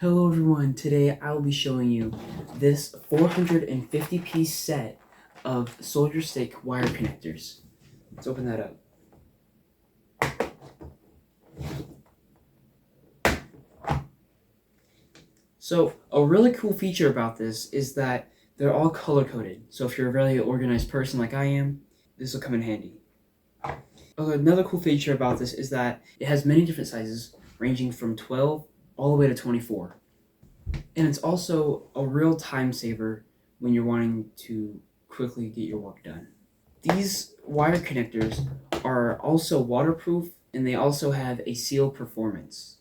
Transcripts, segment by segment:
Hello everyone, today I will be showing you this 450 piece set of solder stick wire connectors. Let's open that up. So a really cool feature about this is that they're all color coded. So if you're a really organized person like I am, this will come in handy. Another cool feature about this is that it has many different sizes ranging from 12 all the way to 24. And it's also a real time saver when you're wanting to quickly get your work done. These wire connectors are also waterproof and they also have a seal performance.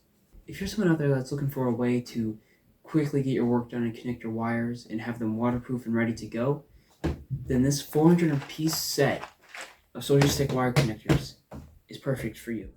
If you're someone out there that's looking for a way to quickly get your work done and connect your wires and have them waterproof and ready to go, then this 400 piece set of solder stick wire connectors is perfect for you.